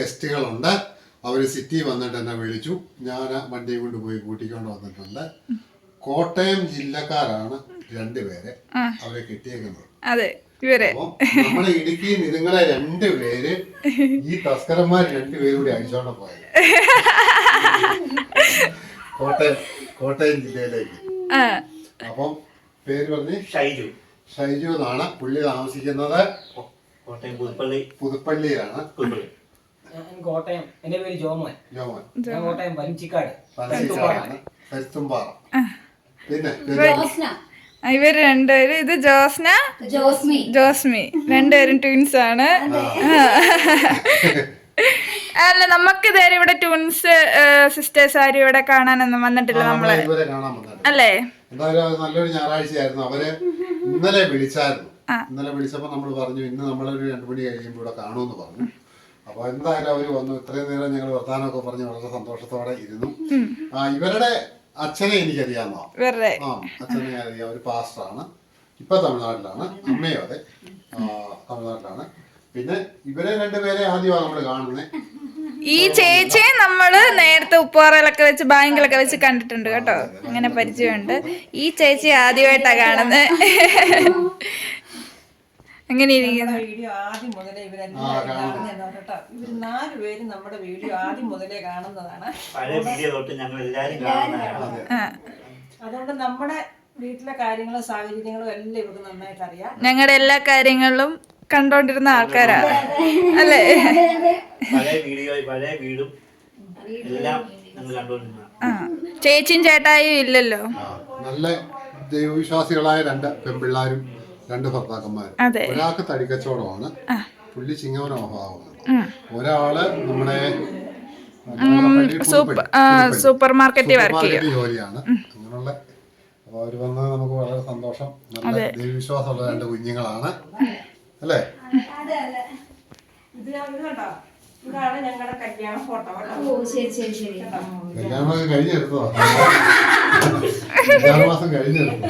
ഗസ്റ്റുകളുണ്ട്. അവർ city വന്നിട്ട് എന്നെ വിളിച്ചു. ഞാൻ വണ്ടി കൊണ്ട് പോയി കൂട്ടിക്കൊണ്ട് വന്നിട്ടുണ്ട്. കോട്ടയം ജില്ലക്കാരാണ് രണ്ടുപേരെ. അവരെ കിട്ടിയേക്കുന്നത്. നമ്മുടെ ഇടുക്കിയിൽ നിങ്ങളെ രണ്ടുപേര് ഈ തസ്കരന്മാർ രണ്ടുപേരും കൂടി അടിച്ചോണ്ട് പോയത് കോട്ടയം ജില്ലയിലേക്ക്. അപ്പം പേര് പറഞ്ഞ് ഷൈജു എന്നാണ്. പുള്ളി താമസിക്കുന്നത് പുതുപ്പള്ളിയിലാണ്. കോട്ടയം. എന്റെ പേര് ജോമോൻ. ഞാൻ കോട്ടയം പലിച്ചിക്കാട്. പിന്നെ ഇവര് രണ്ടുപേരും. ഇത് ജോസ്ന ജോസ്മി രണ്ടുപേരും ട്വിൻസ് ആണ്. അല്ല, നമുക്ക് ഇതുവരെ ഇവിടെ ട്വിൻസ് സിസ്റ്റേഴ്സ് ആരും ഇവിടെ കാണാനൊന്നും വന്നിട്ടില്ല നമ്മള്, അല്ലേ? എന്തായാലും നല്ലൊരു ഞായറാഴ്ചയായിരുന്നു. അവര് ഇന്നലെ വിളിച്ചായിരുന്നു. ഇന്നലെ വിളിച്ചപ്പോ നമ്മൾ പറഞ്ഞു ഇന്ന് നമ്മളൊരു 2 മണി കഴിയുമ്പോൾ ഇവിടെ കാണുമെന്ന് പറഞ്ഞു. അപ്പൊ എന്തായാലും അവര് വന്നു. ഇത്രയും നേരം ഞങ്ങൾ വർത്താനമൊക്കെ പറഞ്ഞ് വളരെ സന്തോഷത്തോടെ ഇരുന്നു. ഇവരുടെ അച്ഛനെ എനിക്കറിയാമോ? അച്ഛനെ അറിയാം. ഒരു പാസ്റ്ററാണ്. ഇപ്പൊ തമിഴ്നാട്ടിലാണ്. അമ്മയോ അതെ, തമിഴ്നാട്ടിലാണ്. പിന്നെ ഇവരെ രണ്ടുപേരെ ആദ്യമാണ് നമ്മൾ കാണുന്നത്. ഈ ചേച്ചിയെ നമ്മള് നേരത്തെ ഉപ്പുപാറയിലൊക്കെ വെച്ച് ബാങ്കിലൊക്കെ വെച്ച് കണ്ടിട്ടുണ്ട് കേട്ടോ. അങ്ങനെ പരിചയമുണ്ട്. ഈ ചേച്ചി ആദ്യമായിട്ടാ കാണുന്നത്. അങ്ങനെ വീഡിയോ ആദ്യം മുതലേ ഇവര് 4 പേരും നമ്മുടെ വീഡിയോ ആദ്യം മുതലേ കാണുന്നതാണ്. അതുകൊണ്ട് നമ്മുടെ വീട്ടിലെ കാര്യങ്ങളും സാഹചര്യങ്ങളും എല്ലാം ഇവർക്ക് നന്നായിട്ട് അറിയാം. ഞങ്ങളുടെ എല്ലാ കാര്യങ്ങളിലും കണ്ടോണ്ടിരുന്ന ആൾക്കാരാ, അല്ലേ? ചേച്ചിയും ചേട്ടായും ഇല്ലല്ലോ. നല്ല ദൈവവിശ്വാസികളായ 2 പെൺപിള്ളാരും 2 ഭർത്താക്കന്മാരും. ഒരാൾക്ക് തടിക്കച്ചവടമാണ്, പുള്ളി ചിങ്ങവനോഭാവമാണ്. ഒരാള് നമ്മുടെ സൂപ്പർ മാർക്കറ്റിൽ വർക്ക് ചെയ്യും, ജോലിയാണ്. അങ്ങനെയുള്ള അവര് വന്നത് നമുക്ക് വളരെ സന്തോഷം. നല്ല ദൈവവിശ്വാസമുള്ള 2 കുഞ്ഞുങ്ങളാണ്, അല്ലേ? ഇതാണ് ഞങ്ങളുടെ കല്യാണ ഫോട്ടോ. കല്യാണമൊക്കെ കഴിഞ്ഞെടുത്തതാ. 6 മാസം കഴിഞ്ഞെടുത്തു.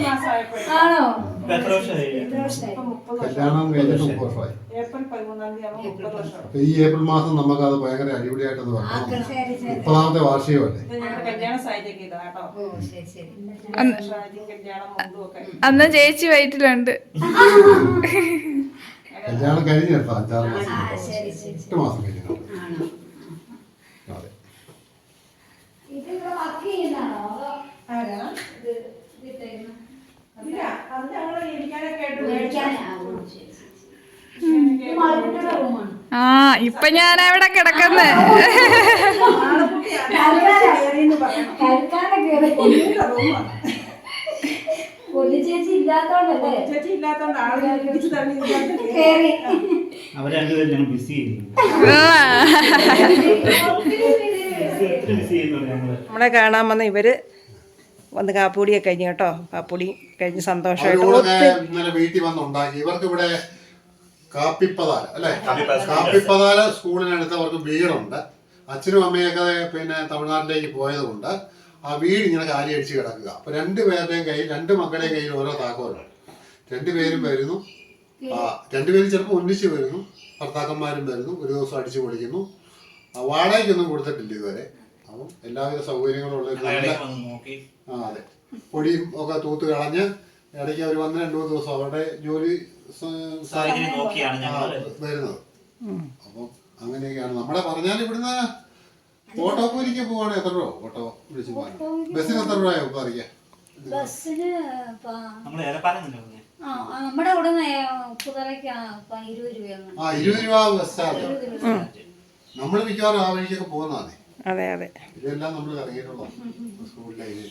കല്യാണം കഴിഞ്ഞിട്ട് 30 വർഷമായി. ഈ ഏപ്രിൽ മാസം നമുക്ക് അത് ഭയങ്കര അടിപൊളിയായിട്ടൊന്ന് വെക്കണം. 30ാമത്തെ വാർഷികമല്ലേ? അന്ന് ചേച്ചി വയറ്റിലുണ്ട്. കല്യാണം കഴിഞ്ഞെടുത്ത 5-6 മാസം, 8 മാസം കഴിഞ്ഞു. അതെ. ഇപ്പൊ ഞാൻ എവിടെ കിടക്കുന്നേ? ചേച്ചി ഇല്ലാത്തോണ്ട് നമ്മളെ കാണാൻ വന്ന ഇവര് വന്ന് കാപ്പുടിയൊക്കെ കഴിഞ്ഞു കേട്ടോ. കാപ്പുടി കഴിഞ്ഞ് സന്തോഷമായിട്ട് ഇന്നലെ വീട്ടിൽ വന്നുണ്ടാക്കി. ഇവർക്ക് ഇവിടെ കാപ്പിപ്പതാല അല്ലെ, കാപ്പിപ്പതാല സ്കൂളിനടുത്ത് അവർക്ക് വീടുണ്ട്. അച്ഛനും അമ്മയൊക്കെ പിന്നെ തമിഴ്നാട്ടിലേക്ക് പോയത് കൊണ്ട് ആ വീട് ഇങ്ങനെ കാലി അടിച്ച് കിടക്കുക. അപ്പൊ 2 പേരുടെയും കയ്യിൽ, 2 മക്കളുടെയും കയ്യിൽ ഓരോ താക്കോലാണ്. 2 പേരും വരുന്നു. 2 പേരും ചിലപ്പോൾ ഒന്നിച്ച് വരുന്നു. ഭർത്താക്കന്മാരും വരുന്നു. ഒരു ദിവസം അടിച്ചു പൊളിക്കുന്നു. വാടകയ്ക്കൊന്നും കൊടുത്തിട്ടില്ല ഇതുവരെ. അപ്പം എല്ലാവിധ സൗകര്യങ്ങളും ഉള്ള അതെ, പൊടിയും ഒക്കെ തൂത്ത് കളഞ്ഞ് ഇടയ്ക്ക് അവർ വന്ന് 2-3 ദിവസം അവരുടെ ജോലി വരുന്നത്. അപ്പം അങ്ങനെയൊക്കെയാണ്. നമ്മളെ പറഞ്ഞാൽ ഇവിടുന്ന് ഓട്ടോ കൂലിക്ക് പോവാണ് എത്ര രൂപ? ഓട്ടോ വിളിച്ച് പോകാൻ ബസ്സിന് എത്ര രൂപയോ അറിയാം? നമ്മുടെ 20 രൂപ ബസ് ചാർജ്. നമ്മൾ മിക്കവാറും ആ വഴിക്കൊക്കെ പോകുന്നതാണ്. അതെ അതെ, ഇതെല്ലാം നമ്മൾ ഇറങ്ങിയിട്ടുള്ള സ്കൂളിലേക്ക്.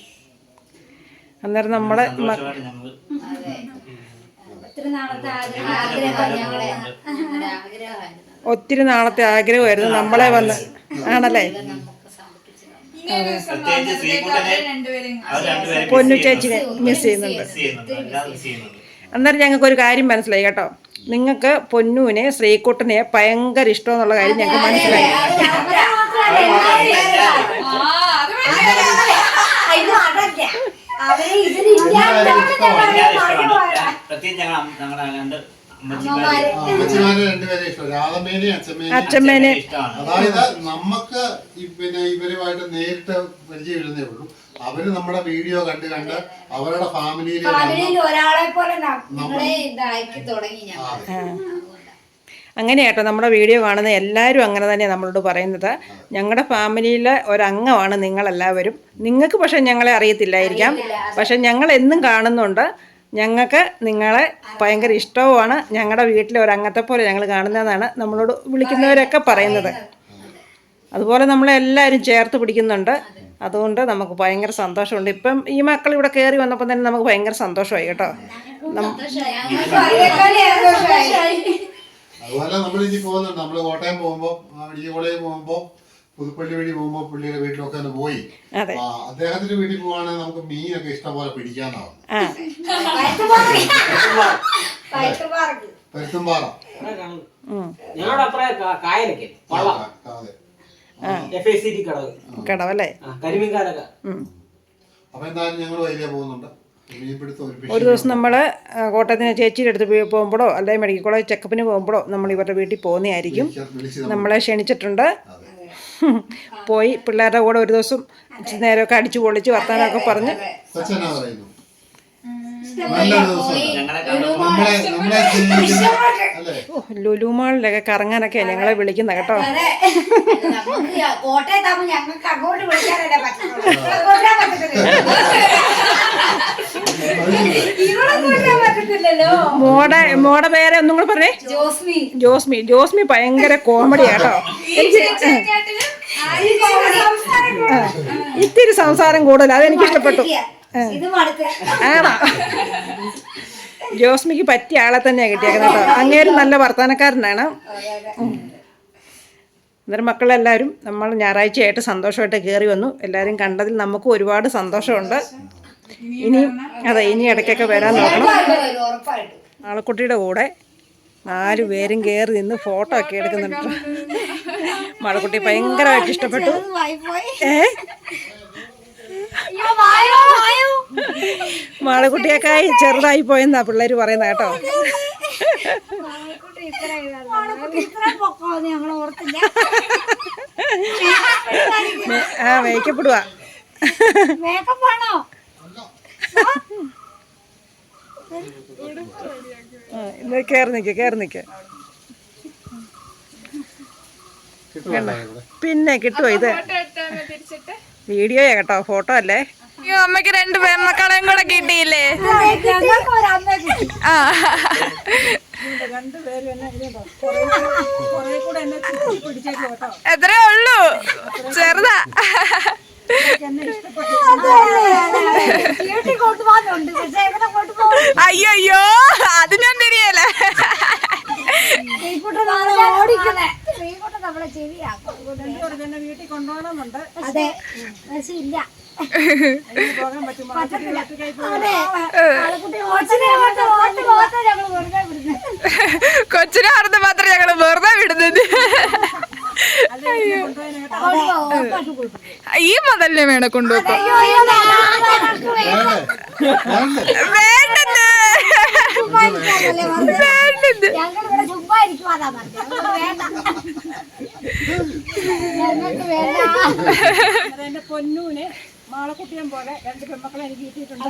അന്നേരം നമ്മളെ ഒത്തിരി നാളത്തെ ആഗ്രഹമായിരുന്നു നമ്മളെ വന്ന് ആണല്ലേ പൊന്നു ചേച്ചിനെ മിസ് ചെയ്യുന്നുണ്ട്. അന്നേരം ഞങ്ങൾക്ക് ഒരു കാര്യം മനസ്സിലായി കേട്ടോ, നിങ്ങൾക്ക് പൊന്നുവിനെ ശ്രീകുട്ടനെ ഭയങ്കര ഇഷ്ടമെന്നുള്ള കാര്യം ഞങ്ങൾക്ക് മനസ്സിലായി. അമ്മച്ചിമാരെ രണ്ടുപേരെ ഇഷ്ടം, രാധമ്മേനെയും അച്ഛമ്മേനെ. അതായത് നമുക്ക് പിന്നെ ഇവരുമായിട്ട് നേരിട്ട് പരിചയമില്ലെന്നേ ഉള്ളൂ. അവര് നമ്മുടെ വീഡിയോ കണ്ട് അവരുടെ ഫാമിലിയിൽ ഒരാളെ പോലെ ഇതാക്കി തുടങ്ങി ഞാൻ. അങ്ങനെ കേട്ടോ, നമ്മുടെ വീഡിയോ കാണുന്ന എല്ലാവരും അങ്ങനെ തന്നെയാണ് നമ്മളോട് പറയുന്നത്. ഞങ്ങളുടെ ഫാമിലിയിലെ ഒരംഗമാണ് നിങ്ങളെല്ലാവരും. നിങ്ങൾക്ക് പക്ഷെ ഞങ്ങളെ അറിയത്തില്ലായിരിക്കാം, പക്ഷെ ഞങ്ങൾ എന്നും കാണുന്നുണ്ട്. ഞങ്ങൾക്ക് നിങ്ങളെ ഭയങ്കര ഇഷ്ടവുമാണ്. ഞങ്ങളുടെ വീട്ടിലെ ഒരംഗത്തെ പോലെ ഞങ്ങൾ കാണുന്നതെന്നാണ് നമ്മളോട് വിളിക്കുന്നവരൊക്കെ പറയുന്നത്. അതുപോലെ നമ്മളെല്ലാവരും ചേർത്ത് പിടിക്കുന്നുണ്ട്. അതുകൊണ്ട് നമുക്ക് ഭയങ്കര സന്തോഷമുണ്ട്. ഇപ്പം ഈ മക്കൾ ഇവിടെ കയറി വന്നപ്പോൾ തന്നെ നമുക്ക് ഭയങ്കര സന്തോഷമായി കേട്ടോ. അതുപോലെ നമ്മൾ ഇനി പോകുന്നുണ്ട്. നമ്മൾ കോട്ടയം പോകുമ്പോൾ മെഡിക്കൽ കോളേജിൽ പോകുമ്പോൾ പുതുപ്പള്ളി വഴി പോകുമ്പോൾ പുള്ളിയുടെ വീട്ടിലൊക്കെ ഒന്ന് പോയി അദ്ദേഹത്തിന്റെ വീട്ടിൽ പോവാണെങ്കിൽ നമുക്ക് മീനൊക്കെ ഇഷ്ടം പോലെ പിടിക്കാനാവും. പരുത്തുംപാറ കടവല്ലേ. അപ്പൊ എന്തായാലും ഞങ്ങൾ വൈകിയ പോകുന്നുണ്ട്. ഒരു ദിവസം നമ്മൾ കോട്ടയത്തിന് ചേച്ചിയുടെ അടുത്ത് പോകുമ്പോഴോ അല്ലെങ്കിൽ മെഡിക്കൽ കോളേജ് ചെക്കപ്പിന് പോകുമ്പോഴോ നമ്മൾ ഇവരുടെ വീട്ടിൽ പോകുന്നതായിരിക്കും. നമ്മളെ ക്ഷണിച്ചിട്ടുണ്ട്. പോയി പിള്ളേരുടെ കൂടെ ഒരു ദിവസം നേരമൊക്കെ അടിച്ചു പൊളിച്ച് വർത്താനമൊക്കെ പറഞ്ഞ് ലുലുമാളിലൊക്കെ കറങ്ങാനൊക്കെ ഞങ്ങളെ വിളിക്കുന്ന കേട്ടോ. മോടെ പേരെ ഒന്നും കൂടെ പറഞ്ഞേ. ജോസ്മി. ജോസ്മി ഭയങ്കര കോമഡി കേട്ടോ. ഇത്തിരി സംസാരം കൂടുതൽ, അതെനിക്ക് ഇഷ്ടപ്പെട്ടു. ആണോ? ജോസ്മിക്ക് പറ്റിയ ആളെ തന്നെയാണ് കിട്ടിയേക്കുന്നത് കേട്ടോ. അങ്ങേരും നല്ല വർത്തമാനക്കാരനാണ്. അന്നേരം മക്കളെല്ലാവരും നമ്മൾ ഞായറാഴ്ചയായിട്ട് സന്തോഷമായിട്ട് കയറി വന്നു. എല്ലാവരും കണ്ടതിൽ നമുക്ക് ഒരുപാട് സന്തോഷമുണ്ട്. ഇനി ഇടയ്ക്കൊക്കെ വരാൻ നോക്കണം. ആളക്കുട്ടിയുടെ കൂടെ 4 പേരും കയറി നിന്ന് ഫോട്ടോ ഒക്കെ എടുക്കുന്നുണ്ട്. മാളക്കുട്ടി ഭയങ്കരമായിട്ട് ഇഷ്ടപ്പെട്ടു. മാളക്കുട്ടിയൊക്കെയായി ചെറുതായി പോയെന്നാ പിള്ളേര് പറയുന്ന കേട്ടോ. മേക്കപ്പെടുവാ. കേറി നിക്ക്. പിന്നെ കിട്ടുവോ? ഇത് വീഡിയോയാ കേട്ടോ, ഫോട്ടോ അല്ലേ. അമ്മക്ക് 2 പെൺമക്കളെയും കൂടെ കിട്ടിയില്ലേ? എത്രേ ഉള്ളൂ, ചെറുതാ. അയ്യോ അത് ഞാൻ തിരിയല്ലേ. വീട്ടിൽ കൊണ്ടുപോകണമെന്നുണ്ട്. അതെ, പക്ഷെ ഇല്ല. കൊച്ചിനെ അറുത്ത് മാത്രം ഞങ്ങള് വെറുതെ വിടുന്നത്. ഈ മുതലിനെ വേണം കൊണ്ടുപോകും. വേണ്ടത് എന്റെ പൊന്നൂന് മാളക്കുട്ടിയും പോലെ 2 പെൺമക്കളെ എനിക്ക് കിട്ടിയിട്ടുണ്ട്.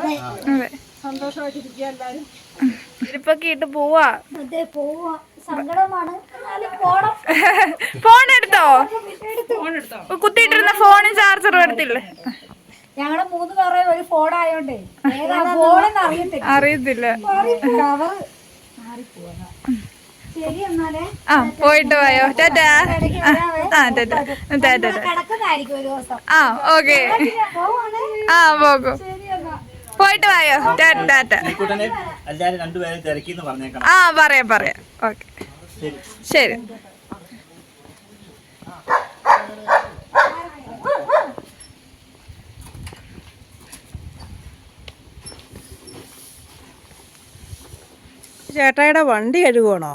സന്തോഷമായിട്ടിരിക്കുക എല്ലാരും. ഇരിപ്പൊക്കെ ഇട്ട് പോവാ. സങ്കടമാണ്. ഫോൺ എടുത്തോ? കുത്തിയിട്ടിരുന്ന ഫോണും ചാർജറും എടുത്തില്ലേ? ഞങ്ങള് 3 പേരെ ഒരു ഫോൺ ആയോണ്ടേ ഫോണെന്ന് അറിയത്തില്ല. ശരി എന്നാലേ. പോയിട്ട് പോയോ? ടാറ്റാ. കിടക്കുന്നതായിരിക്കും ഒരു ദിവസം. ഓക്കെ. പോകും. പോയിട്ട് പോയോ? ടാറ്റ. എല്ലാരും 2 പേരും തിരക്കിന്ന് പറഞ്ഞേക്കണം. പറയാം. ഓക്കെ, ശരി. ചേട്ടായിയുടെ വണ്ടി കഴുകുവാണോ?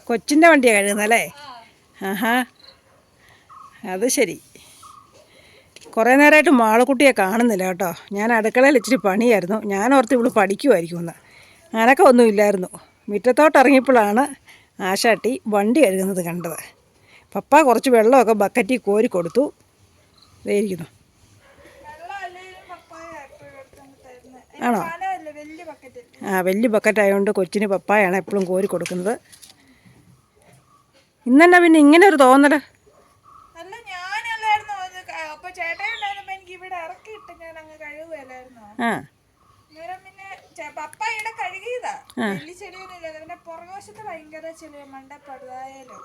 കൊച്ചിൻ്റെ വണ്ടിയാണ് കഴുകുന്നല്ലേ? ആഹാ, അത് ശരി. കുറേ നേരമായിട്ട് മാളക്കുട്ടിയെ കാണുന്നില്ല കേട്ടോ. ഞാൻ അടുക്കളയിൽ ഇച്ചിരി പണിയായിരുന്നു. ഞാൻ ഓർത്ത് ഇവള് പഠിക്കുമായിരിക്കുമെന്ന്. അനക്കം ഒന്നുമില്ലായിരുന്നു. മുറ്റത്തോട്ട് ഇറങ്ങിയപ്പോഴാണ് ആശാട്ടി വണ്ടി കഴുകുന്നത് കണ്ടത്. പപ്പ കുറച്ച് വെള്ളമൊക്കെ ബക്കറ്റിൽ കോരി കൊടുത്തു. ഇതായിരിക്കുന്നു. ആണോ? ആ, വലിയ ബക്കറ്റായതുകൊണ്ട് കൊച്ചിന് പപ്പായാണ് എപ്പോഴും കോരി കൊടുക്കുന്നത്. ഇന്നെന്നാ പിന്നെ ഇങ്ങനെ ഒരു തോന്നല്? ആ,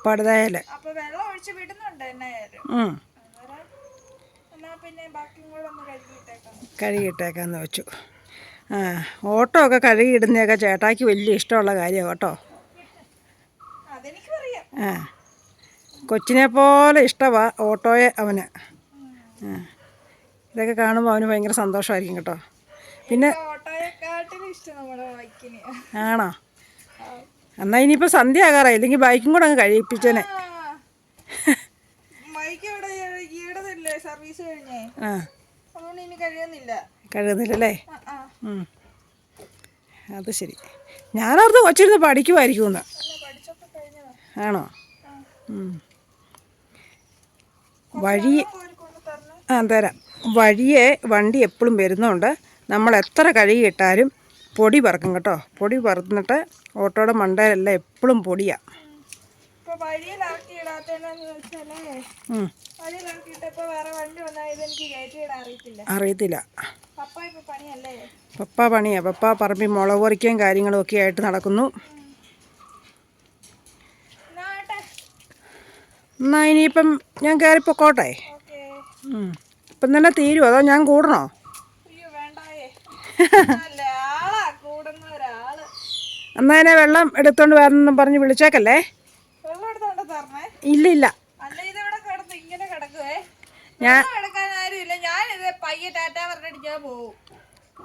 പടുതായാല് കഴുകിയിട്ടേക്കാന്ന് വെച്ചു. ആ, ഓട്ടോ ഒക്കെ കഴുകിയിടുന്നതൊക്കെ ചേട്ടായിക്ക് വലിയ ഇഷ്ടമുള്ള കാര്യമാണ് കേട്ടോ. ആ, കൊച്ചിനെ പോലെ ഇഷ്ടമാണ് ഓട്ടോയെ അവന്. ആ, ഇതൊക്കെ കാണുമ്പോൾ അവന് ഭയങ്കര സന്തോഷമായിരിക്കും കേട്ടോ. പിന്നെ ആണോ? എന്നാൽ ഇനിയിപ്പോൾ സന്ധ്യ ആകാറായി. ഇല്ലെങ്കിൽ ബൈക്കും കൂടെ അങ്ങ് കഴിയിപ്പിച്ചേനെ. ആ, കഴുകുന്നില്ലല്ലേ? അത് ശരി. ഞാനോർത്ത് കൊച്ചിരുന്ന് പഠിക്കുമായിരിക്കുമെന്ന്. ആണോ? വഴി തരാം. വഴിയെ വണ്ടി എപ്പോഴും വരുന്നുണ്ട്. നമ്മൾ എത്ര കഴുകിയിട്ടാലും പൊടി പറക്കും കേട്ടോ. പൊടി പറന്നിട്ട് ഓട്ടോയുടെ മണ്ടയിലെല്ലാം എപ്പോഴും പൊടിയാണ്. അറിയത്തില്ല. പപ്പ പണിയാ. പപ്പ പറമ്പിൽ മുളക് പറിക്കുകയും കാര്യങ്ങളും ഒക്കെ ആയിട്ട് നടക്കുന്നു. എന്നാ ഇനിയിപ്പം ഞാൻ കയറിപ്പോക്കോട്ടെ. ഇപ്പം തന്നെ തീരുമോ അതോ ഞാൻ കൂടണോ? എന്നാ എന്നെ വെള്ളം എടുത്തോണ്ട് വരണമെന്നും പറഞ്ഞ് വിളിച്ചേക്കല്ലേ? ഇല്ല ഇല്ല, ഞാൻ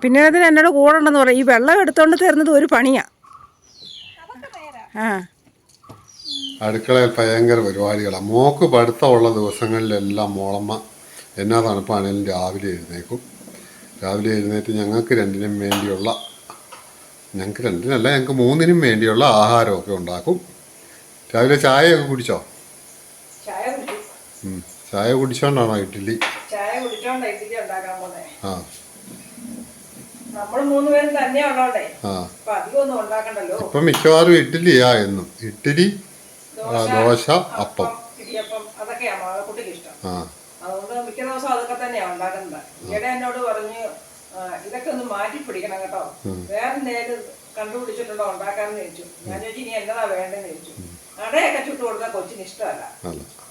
പിന്നെ അതിന് എന്നോട് കൂടണ്ടെന്ന് പറയും. ഈ വെള്ളം എടുത്തോണ്ട് തരുന്നത് ഒരു പണിയാ. ആ, അടുക്കളയിൽ ഭയങ്കര പരിപാടികളാണ്. മോക്ക് പഠിത്തമുള്ള ദിവസങ്ങളിലെല്ലാം മോളമ്മ എന്നാ തണുപ്പാണേലും രാവിലെ എഴുന്നേക്കും. രാവിലെ എഴുന്നേറ്റ് ഞങ്ങൾക്ക് രണ്ടിനും വേണ്ടിയുള്ള, ഞങ്ങൾക്ക് രണ്ടിനല്ല ഞങ്ങൾക്ക് മൂന്നിനും വേണ്ടിയുള്ള ആഹാരമൊക്കെ ഉണ്ടാക്കും. രാവിലെ ചായയൊക്കെ കുടിച്ചോ? ചായ കുടിച്ചോണ്ടാണോ ഇഡ്ഡലി? ആ, ഇപ്പം മിക്കവാറും ഇഡ്ഡലിയാ എന്നും. ഇഡ്ഡലി, ദോശ, അപ്പം. ആ, അതുകൊണ്ട് മിക്ക ദിവസം അതൊക്കെ തന്നെയാണ് ഉണ്ടാക്കുന്നത്. ഈയിടെ എന്നോട് പറഞ്ഞ് ഇതൊക്കെ ഒന്ന് മാറ്റി പിടിക്കണം കേട്ടോ, വേറെ നേരം കണ്ടുപിടിച്ചിട്ടുണ്ടോ ഉണ്ടാക്കാന്ന് ചോദിച്ചു. ഞാൻ ചോദിച്ചു ഇനി എന്നതാ വേണ്ടെന്ന് ചോദിച്ചു. അടയൊക്കെ ചുട്ട് കൊടുത്താൽ കൊച്ചിന് ഇഷ്ടമല്ല.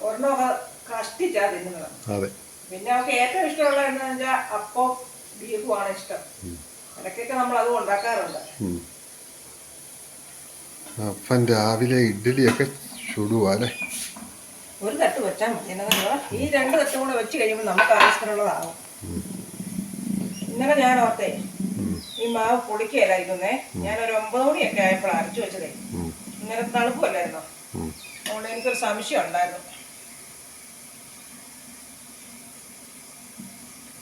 ഒരെണ്ണമൊക്കെ കഷ്ടിച്ചാ തിന്നുന്നത്. പിന്നെ അവർക്ക് ഏറ്റവും ഇഷ്ടമുള്ള എന്താണെന്ന് വെച്ചാൽ അപ്പം ബീഫുമാണ് ഇഷ്ടം. ഇടയ്ക്കൊക്കെ നമ്മൾ അതും ഉണ്ടാക്കാറുണ്ട്. അപ്പം രാവിലെ ഇഡ്ഡലിയൊക്കെ ചുടുവാ അല്ലേ? ഒരു തട്ട് വെച്ചാൽ മതി. ഈ രണ്ട് തട്ടും കൂടെ വെച്ച് കഴിയുമ്പോൾ നമുക്ക് ആവശ്യത്തിനുള്ളതാകും. ഇന്നലെ ഞാൻ ഓർത്തേ ഈ മാവ് പൊടിക്കലായിരുന്നേ. ഞാനൊരു 9 മണിയൊക്കെ ആയപ്പോൾ അരച്ചു വെച്ചതേ. ഇന്നലെ തണുപ്പല്ലായിരുന്നോ, അതുകൊണ്ട് എനിക്കൊരു സംശയം ഉണ്ടായിരുന്നു.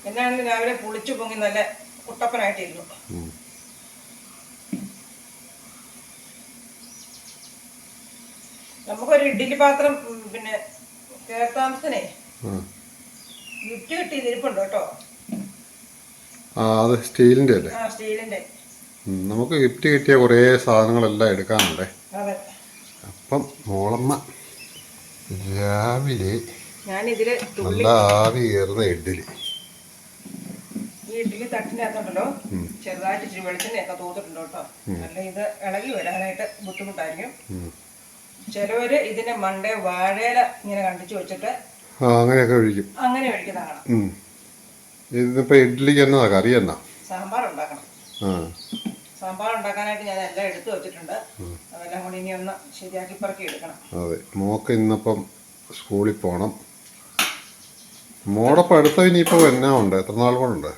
എന്നാണെങ്കിലും രാവിലെ പുളിച്ചു പൊങ്ങി നല്ല കുട്ടപ്പനായിട്ടിരുന്നു. നമുക്കൊരു ഇഡ്ഡലി പാത്രം പിന്നെ കേരളത്തിനെ ഗിഫ്റ്റ് കിട്ടിയിരിപ്പുണ്ട് കേട്ടോ. അത് സ്റ്റീലിന്റെ അല്ലേ? ആ, സ്റ്റീലിന്റെ. നമുക്ക് ഗിഫ്റ്റ് കിട്ടിയ കുറേ സാധനങ്ങളെല്ലാം എടുക്കാനുണ്ടേ. അതെ. അപ്പം മോളമ്മ രാവിലെ ഞാനിതില് നല്ല ആവി കയറുന്ന ഇഡ്ഡലി, ഈ ഇഡ്ഡലി തട്ടിനകത്തുണ്ടല്ലോ ചെറുതായിട്ട് ഇച്ചിരി വെളിച്ചെണ്ണയൊക്കെ തൂത്തിട്ടുണ്ട് കേട്ടോ. അല്ല ഇത് ഇളകി വരാനായിട്ട് ബുദ്ധിമുട്ടായിരിക്കും. ചിലവര് ഇതിന്റെ മണ്ടേ വാഴയില ഇങ്ങനെ കണ്ടിച്ചു വെച്ചിട്ട് അങ്ങനെയൊക്കെ ഒഴിക്കും. അങ്ങനെ ഒഴിക്കുന്നതാണ്. ഇതിപ്പോ ഇഡ്ഡലിക്ക് എന്നതാ കറി എന്നാ? സാമ്പാർ ഉണ്ടാക്കണം. സാമ്പാർ ഉണ്ടാക്കാനായിട്ട് ഞാൻ എല്ലാം എടുത്തു വെച്ചിട്ടുണ്ട്. അതെല്ലാം കൂടി ഇനി ഒന്ന് ശരിയാക്കി പറക്കി എടുക്കണം. അതെ, മോക്ക് ഇന്നിപ്പം സ്കൂളിൽ പോണം. മോടെ പഠിത്തം ഇനിയിപ്പോ എന്നാ ഉണ്ട്? എത്ര നാൾ കൊണ്ടുണ്ട്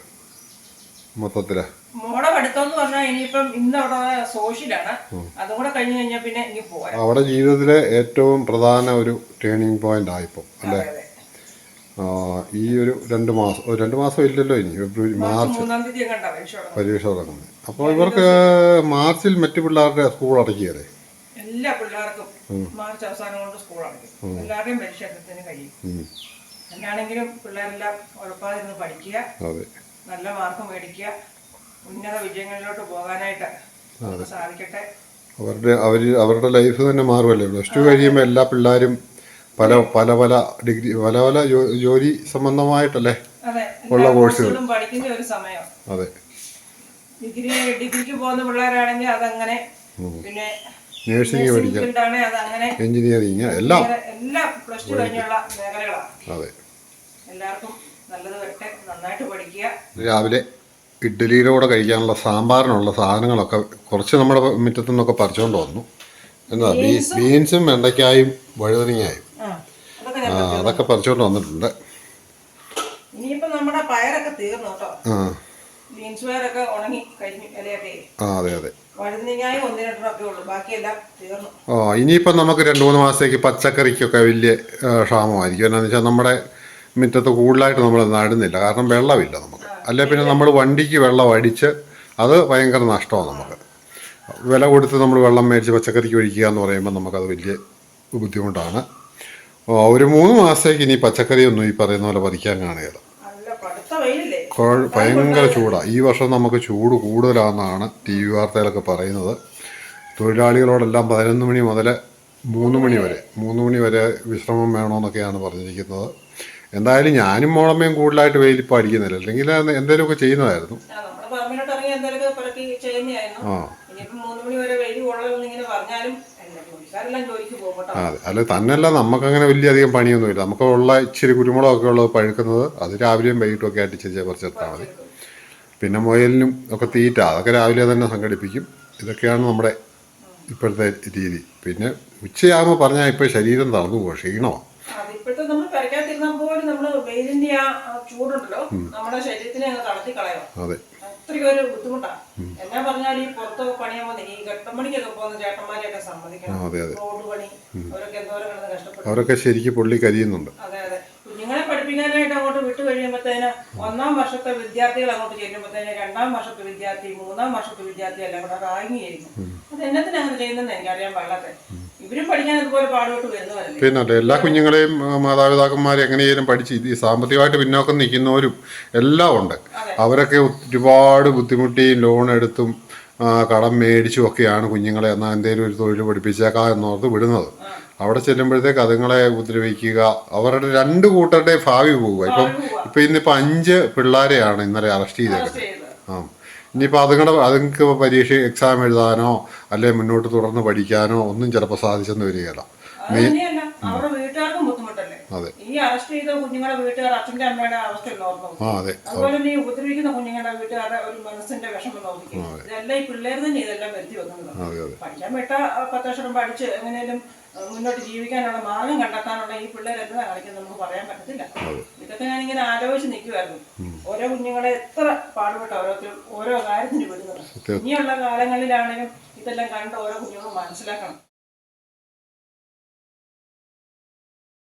മൊത്തത്തില്? മോടെ പഠിത്തം എന്ന് പറഞ്ഞാൽ ഇനിയിപ്പം ഇന്ന് അവിടെ സോഷ്യലാണ്, അതും കൂടെ കഴിഞ്ഞ് കഴിഞ്ഞാൽ പിന്നെ ഇനി പോരാ. അവിടെ ജീവിതത്തിലെ ഏറ്റവും പ്രധാന ഒരു ടേണിംഗ് പോയിന്റ് ആയിപ്പോൾ അല്ലേ. ഈ ഒരു 2 മാസം ഇല്ലല്ലോ ഇനി, ഫെബ്രുവരി മാർച്ച് 3-ാം തീയതി പരീക്ഷ തുടങ്ങുന്നത്. അപ്പോൾ ഇവർക്ക് മാർച്ചിൽ മറ്റു പിള്ളേരുടെ സ്കൂൾ അടക്കിയതേ. എല്ലാ പിള്ളേർക്കും മാർച്ച് അവസാനം കൊണ്ട് സ്കൂൾ അടയ്ക്കും. എല്ലാവരുടെയും പരീക്ഷ എത്രത്തിന് കഴിയും. എന്നാണെങ്കിലും പിള്ളേരെല്ലാം ഉഴപ്പാതിരുന്ന് പഠിക്കുക, നല്ല മാർക്ക് മേടിക്കുക, ഉന്നത വിജയങ്ങളിലോട്ട് പോകാനായിട്ട് സാധിക്കട്ടെ. അവരുടെ ലൈഫ് തന്നെ മാറുമല്ലേ. +2 കഴിയുമ്പോൾ എല്ലാ പിള്ളേരും പല ഡിഗ്രി പല ജോലി സംബന്ധമായിട്ടല്ലേ ഉള്ള കോഴ്സുകൾ പഠിക്കുന്ന ഒരു സമയം. അതെ, ഡിഗ്രിക്ക് പോകുന്ന പിള്ളേരാണെങ്കിൽ അതങ്ങനെ, പിന്നെ നേഴ്സിംഗ് പഠിക്കാം, എഞ്ചിനീയറിങ് എല്ലാം +2 കഴിഞ്ഞുള്ള മേഖലകളാണ്. അതെ, എല്ലാവർക്കും നല്ലത് വരട്ടെ, നന്നായിട്ട് പഠിക്കുക. രാവിലെ ഇഡ്ഡലിയുടെ കൂടെ കഴിക്കാനുള്ള സാമ്പാറിനുള്ള സാധനങ്ങളൊക്കെ കുറച്ച് നമ്മുടെ മുറ്റത്തു നിന്നൊക്കെ പറിച്ചുകൊണ്ട് വന്നു. എന്താ ബീൻസും വെണ്ടയ്ക്കായും വഴുതനങ്ങായും അതൊക്കെ പറിച്ചുകൊണ്ട് വന്നിട്ടുണ്ട്. ഇനിയിപ്പോ നമ്മുടെ പയറൊക്കെ തീർന്നു കേട്ടോ. ബീൻസ് പയറൊക്കെ ഉണങ്ങി കഴിഞ്ഞു ഇലയൊക്കെ. അതെ അതെ, വഴുതനങ്ങായും 1-2 ഉള്ളൂ, ബാക്കിയെല്ലാം തീർന്നു. ഇനിയിപ്പം നമുക്ക് 2-3 മാസത്തേക്ക് പച്ചക്കറിക്കൊക്കെ വലിയ ക്ഷാമമായിരിക്കും. എന്നാന്ന് വെച്ചാൽ നമ്മുടെ മുറ്റത്ത് കൂടുതലായിട്ട് നമ്മൾ നടുന്നില്ല, കാരണം വെള്ളമില്ല നമുക്ക്. അല്ലെ പിന്നെ നമ്മൾ വണ്ടിക്ക് വെള്ളം അടിച്ച് അത് ഭയങ്കര നഷ്ടമാണ് നമുക്ക്. വില കൊടുത്ത് നമ്മൾ വെള്ളം മേടിച്ച് പച്ചക്കറിക്ക് ഒഴിക്കുക എന്ന് പറയുമ്പോൾ നമുക്കത് വലിയ ബുദ്ധിമുട്ടാണ്. ഒരു 3 മാസത്തേക്ക് ഇനി പച്ചക്കറിയൊന്നും ഈ പറയുന്ന പോലെ പറിക്കാൻ കാണുകയില്ല. ഭയങ്കര ചൂടാണ് ഈ വർഷം. നമുക്ക് ചൂട് കൂടുതലാണെന്നാണ് TV വാർത്തയിലൊക്കെ പറയുന്നത്. തൊഴിലാളികളോടെല്ലാം 11 മണി മുതൽ 3 മണി വരെ വിശ്രമം വേണമെന്നൊക്കെയാണ് പറഞ്ഞിരിക്കുന്നത്. എന്തായാലും ഞാനും മോളമ്മയും കൂടുതലായിട്ട് വെയിലിപ്പോൾ അടിക്കുന്നില്ല, അല്ലെങ്കിൽ എന്തെങ്കിലുമൊക്കെ ചെയ്യുന്നതായിരുന്നു. അതെ, അല്ല തന്നെയല്ല, നമുക്കങ്ങനെ വലിയധികം പണിയൊന്നുമില്ല. നമുക്കുള്ള ഇച്ചിരി കുരുമുളകൊക്കെ ഉള്ളത് പഴുക്കുന്നത് അത് രാവിലെയും വൈകിട്ടും ഒക്കെ ആയിട്ട് പറിച്ചെടുത്താൽ മതി. പിന്നെ മുയലിനും ഒക്കെ തീറ്റ അതൊക്കെ രാവിലെ തന്നെ സംഘടിപ്പിക്കും. ഇതൊക്കെയാണ് നമ്മുടെ ഇപ്പോഴത്തെ രീതി. പിന്നെ ഉച്ചയാകുമ്പോൾ പറഞ്ഞാൽ ഇപ്പോൾ ശരീരം തളർന്നു പോകും, ക്ഷീണമാണ്. ഇപ്പോഴത്തെ നമ്മൾ പരിക്കാതിരുന്നാൽ പോലും നമ്മൾ വെയിലിന്റെ ആ ചൂടുണ്ടല്ലോ നമ്മുടെ ശരീരത്തിനെ തളർത്തി കളയാം. അതെ, അത്രയ്ക്ക് ഒരു ബുദ്ധിമുട്ടാണ്. എന്നാ പറഞ്ഞാൽ ഈ പുറത്തൊക്കെ പണിയാൻ വന്ന് ഈ ഘട്ടപ്പണിക്കൊക്കെ പോകുന്ന ചേട്ടന്മാരെയൊക്കെ സമ്മതിക്കണം. റോഡ് പണി അവരൊക്കെ എന്തോരം കിടന്ന് കഷ്ടപ്പെട്ടു. അവരൊക്കെ ശരിക്കും പൊള്ളി കരിയുന്നുണ്ട്. അതെ അതെ, കുഞ്ഞുങ്ങളെ പഠിപ്പിക്കാനായിട്ട് അങ്ങോട്ട് വിട്ടു കഴിയുമ്പോഴത്തേന് 1-ാം വർഷത്തെ വിദ്യാർത്ഥികൾ അങ്ങോട്ട് ചെല്ലുമ്പോഴത്തേന് 2-ാം വർഷത്തെ വിദ്യാർത്ഥി 3-ാം വർഷത്തെ വിദ്യാർത്ഥി എല്ലാം കൂടെ റാഗിങ് ചെയ്യുന്നു. അത് എന്നത്തിന് അങ്ങനെ ചെയ്യുന്നതെന്ന് എനിക്കറിയാൻ പാടില്ലാത്ത. ഇവരും പഠിക്കാൻ അതുപോലെ പാടുപെട്ട് വരുന്നവരല്ലേ. പിന്നെ എല്ലാ കുഞ്ഞുങ്ങളെയും മാതാപിതാക്കന്മാരെ എങ്ങനെയും പഠിച്ച് ഈ സാമ്പത്തികമായിട്ട് പിന്നോക്കം നിൽക്കുന്നവരും എല്ലാം ഉണ്ട്. അവരൊക്കെ ഒരുപാട് ബുദ്ധിമുട്ടിയും ലോൺ എടുത്തും കടം മേടിച്ചും ഒക്കെയാണ് കുഞ്ഞുങ്ങളെ എന്നാൽ എന്തെങ്കിലും ഒരു തൊഴിൽ പഠിപ്പിച്ചേക്കാം എന്നോർത്ത് വിടുന്നത്. അവിടെ ചെല്ലുമ്പോഴത്തേക്ക് അതുങ്ങളെ ഉപദ്രവിക്കുക, അവരുടെ 2 കൂട്ടരുടെ ഭാവി പോവുക. ഇന്നിപ്പോൾ 5 പിള്ളേരെയാണ് ഇന്നലെ അറസ്റ്റ് ചെയ്തേക്കുന്നത്. ഇനിയിപ്പോൾ അതുങ്ങൾക്ക് പരീക്ഷ എക്സാം എഴുതാനോ അല്ലെങ്കിൽ മുന്നോട്ട് തുടർന്ന് പഠിക്കാനോ ഒന്നും ചിലപ്പോൾ സാധിച്ചെന്ന് വരികയില്ല. അതെ, ഈ അറസ്റ്റ് ചെയ്ത കുഞ്ഞുങ്ങളുടെ വീട്ടുകാർ അച്ഛൻ്റെ അമ്മയുടെ അവസ്ഥ അതെ, അതുപോലെ തന്നെ ഈ ഉപദ്രവിക്കുന്ന കുഞ്ഞുങ്ങളുടെ വീട്ടുകാരുടെ ഒരു മനസ്സിന്റെ വിഷമം നോക്കിക്കും. ഇതെല്ലാം ഈ പിള്ളേർ തന്നെ ഇതെല്ലാം വരുത്തി വെക്കുന്നത്. പഠിക്കാൻ വിട്ട 10 വർഷം പഠിച്ച് എങ്ങനെയും മുന്നോട്ട് ജീവിക്കാനുള്ള മാർഗം കണ്ടെത്താനുള്ള ഈ പിള്ളേർ എന്താ കളിക്കുന്നത് നമുക്ക് പറയാൻ പറ്റത്തില്ല. ഇതൊക്കെ ഞാനിങ്ങനെ ആലോചിച്ച് നിൽക്കുമായിരുന്നു. ഓരോ കുഞ്ഞുങ്ങളെ എത്ര പാടുപെട്ട ഓരോ കാര്യത്തിന് വിടുന്നത്. ഇനിയുള്ള കാലങ്ങളിലാണെങ്കിലും ഇതെല്ലാം കണ്ട് ഓരോ കുഞ്ഞുങ്ങളും മനസ്സിലാക്കണം.